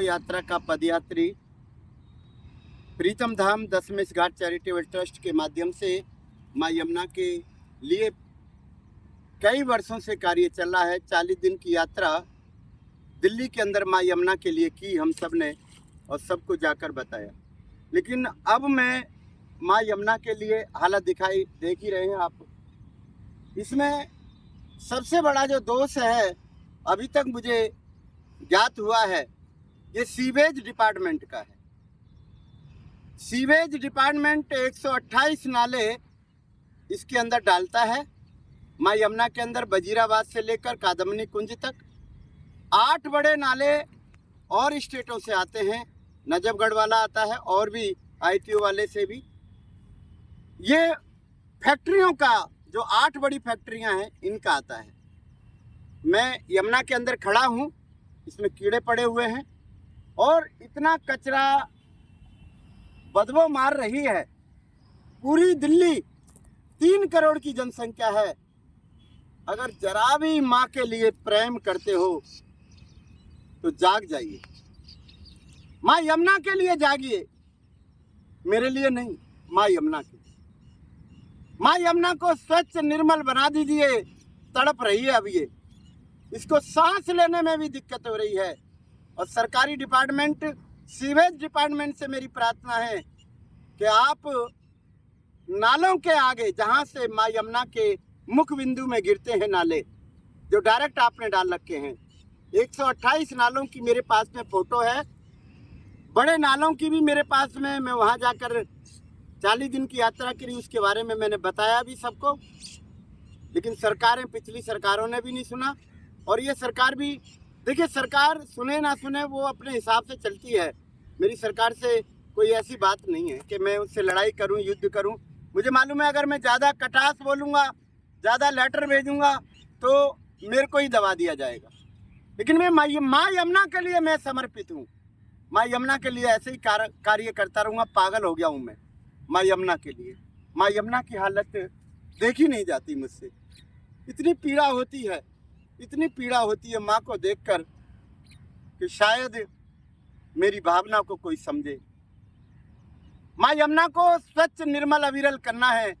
यात्रा का पदयात्री प्रीतम धाम दशमेश घाट charitable trust के माध्यम से माँ यमुना के लिए कई वर्षों से कार्य चल रहा है। 40 दिन की यात्रा दिल्ली के अंदर माँ यमुना के लिए की हम सब ने और सबको जाकर बताया। लेकिन अब मैं माँ यमुना के लिए हालत दिखाई देख ही रहे हैं आप। इसमें सबसे बड़ा जो दोष है अभी तक मुझे ज्ञात हुआ है, ये सीवेज डिपार्टमेंट का है। सीवेज डिपार्टमेंट 128 नाले इसके अंदर डालता है। माँ यमुना के अंदर वजीराबाद से लेकर कादमनी कुंज तक 8 बड़े नाले और स्टेटों से आते हैं। नजफगढ़ वाला आता है और भी ITO वाले से भी। ये फैक्ट्रियों का जो 8 बड़ी फैक्ट्रियां हैं इनका आता है। मैं यमुना के अंदर खड़ा हूँ, इसमें कीड़े पड़े हुए हैं और इतना कचरा बदबू मार रही है। पूरी दिल्ली 3 करोड़ की जनसंख्या है। अगर जरा भी माँ के लिए प्रेम करते हो तो जाग जाइए, माँ यमुना के लिए जागिए, मेरे लिए नहीं, माँ यमुना के लिए। माँ यमुना को स्वच्छ निर्मल बना दीजिए। तड़प रही है अब ये, इसको सांस लेने में भी दिक्कत हो रही है। और सरकारी डिपार्टमेंट सीवेज डिपार्टमेंट से मेरी प्रार्थना है कि आप नालों के आगे, जहां से माँ यमुना के मुख्य बिंदु में गिरते हैं नाले, जो डायरेक्ट आपने डाल रखे हैं, 128 नालों की मेरे पास में फोटो है। बड़े नालों की भी मेरे पास में, मैं वहां जाकर 40 दिन की यात्रा करी, उसके बारे में मैंने बताया भी सबको। लेकिन सरकारें, पिछली सरकारों ने भी नहीं सुना। और ये सरकार भी, देखिए, सरकार सुने ना सुने वो अपने हिसाब से चलती है। मेरी सरकार से कोई ऐसी बात नहीं है कि मैं उससे लड़ाई करूं, युद्ध करूं। मुझे मालूम है अगर मैं ज़्यादा कटास बोलूँगा, ज़्यादा लेटर भेजूँगा तो मेरे को ही दबा दिया जाएगा। लेकिन मैं माँ यमुना के लिए मैं समर्पित हूँ। माँ यमुना के लिए ऐसे ही कार्य करता रहूँगा। पागल हो गया हूँ मैं माँ यमुना के लिए। माँ यमुना की हालत देखी नहीं जाती मुझसे। इतनी पीड़ा होती है, इतनी पीड़ा होती है माँ को देखकर कि शायद मेरी भावना को कोई समझे। माँ यमुना को स्वच्छ निर्मल अविरल करना है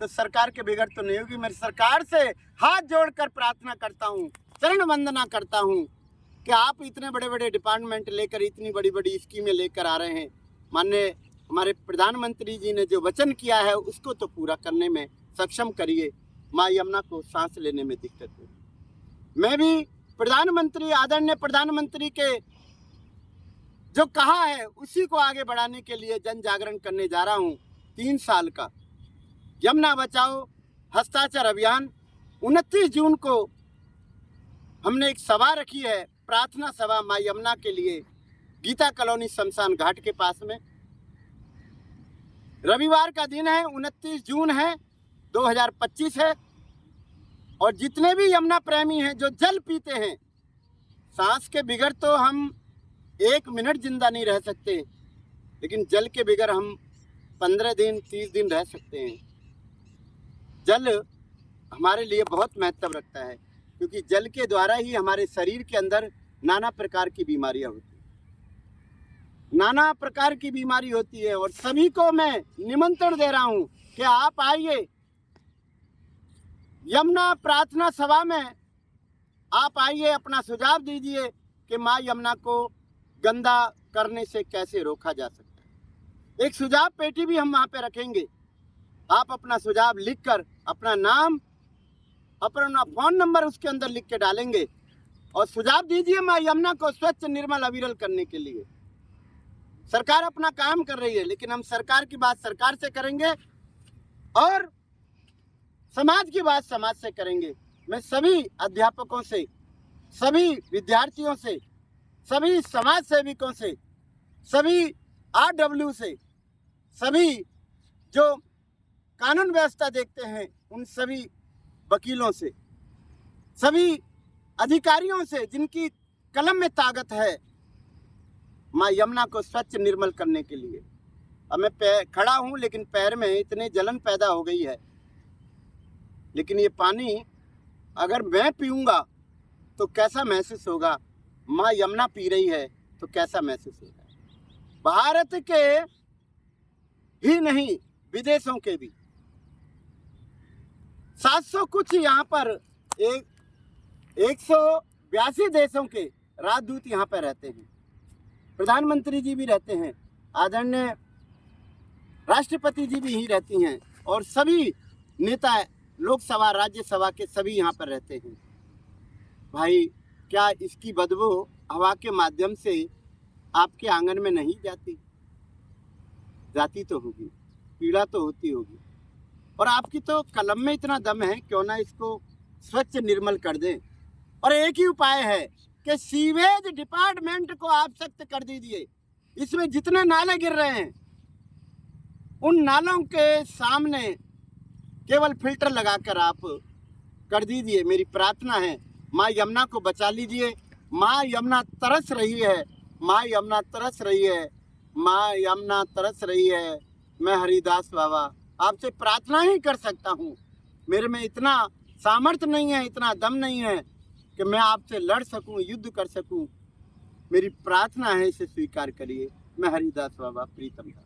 तो सरकार के बिगड़ तो नहीं होगी। मैं सरकार से हाथ जोड़कर प्रार्थना करता हूँ, चरण वंदना करता हूँ कि आप इतने बड़े बड़े डिपार्टमेंट लेकर, इतनी बड़ी बड़ी स्कीमें लेकर आ रहे हैं। माननीय हमारे प्रधानमंत्री जी ने जो वचन किया है उसको तो पूरा करने में सक्षम करिए। माँ यमुना को सांस लेने में दिक्कत हो। मैं भी प्रधानमंत्री, आदरणीय प्रधानमंत्री के जो कहा है उसी को आगे बढ़ाने के लिए जन जागरण करने जा रहा हूँ। 3 साल का यमुना बचाओ हस्ताक्षर अभियान। 29 जून को हमने एक सभा रखी है, प्रार्थना सभा माँ यमुना के लिए, गीता कॉलोनी शमशान घाट के पास में। रविवार का दिन है, 29 जून है, 2025 है। और जितने भी यमुना प्रेमी हैं जो जल पीते हैं, सांस के बिगर तो हम 1 मिनट जिंदा नहीं रह सकते, लेकिन जल के बिगर हम 15 दिन 30 दिन रह सकते हैं। जल हमारे लिए बहुत महत्व रखता है, क्योंकि जल के द्वारा ही हमारे शरीर के अंदर नाना प्रकार की बीमारियां होती हैं, नाना प्रकार की बीमारी होती है। और सभी को मैं निमंत्रण दे रहा हूं कि आप आइए यमुना प्रार्थना सभा में। आप आइए, अपना सुझाव दीजिए कि माँ यमुना को गंदा करने से कैसे रोका जा सकता है। एक सुझाव पेटी भी हम वहाँ पे रखेंगे। आप अपना सुझाव लिखकर, अपना नाम, अपना फ़ोन नंबर उसके अंदर लिख के डालेंगे और सुझाव दीजिए माँ यमुना को स्वच्छ निर्मल अविरल करने के लिए। सरकार अपना काम कर रही है, लेकिन हम सरकार की बात सरकार से करेंगे और समाज की बात समाज से करेंगे। मैं सभी अध्यापकों से, सभी विद्यार्थियों से, सभी समाज सेविकों से, सभी RW से, सभी जो कानून व्यवस्था देखते हैं उन सभी वकीलों से, सभी अधिकारियों से जिनकी कलम में ताकत है माँ यमुना को स्वच्छ निर्मल करने के लिए। अब मैं खड़ा हूँ, लेकिन पैर में इतने जलन पैदा हो गई है। लेकिन ये पानी अगर मैं पीऊँगा तो कैसा महसूस होगा। माँ यमुना पी रही है, तो कैसा महसूस हो रहा है। भारत के ही नहीं, विदेशों के भी 700 कुछ यहाँ पर 182 देशों के राजदूत यहाँ पर रहते हैं। प्रधानमंत्री जी भी रहते हैं, आदरणीय राष्ट्रपति जी भी यहीं रहती हैं, और सभी नेता लोकसभा राज्यसभा के सभी यहाँ पर रहते हैं। भाई, क्या इसकी बदबू हवा के माध्यम से आपके आंगन में नहीं जाती? जाती तो होगी, पीड़ा तो होती होगी। और आपकी तो कलम में इतना दम है, क्यों ना इसको स्वच्छ निर्मल कर दें। और एक ही उपाय है कि सीवेज डिपार्टमेंट को आप सख्त कर दीजिए। इसमें जितने नाले गिर रहे हैं, उन नालों के सामने केवल फिल्टर लगाकर आप कर दीजिए। मेरी प्रार्थना है, माँ यमुना को बचा लीजिए। माँ यमुना तरस रही है, माँ यमुना तरस रही है, माँ यमुना तरस रही है। मैं हरिदास बाबा आपसे प्रार्थना ही कर सकता हूँ। मेरे में इतना सामर्थ्य नहीं है, इतना दम नहीं है कि मैं आपसे लड़ सकूँ, युद्ध कर सकूँ। मेरी प्रार्थना है, इसे स्वीकार करिए। मैं हरिदास बाबा, प्रीतम दास।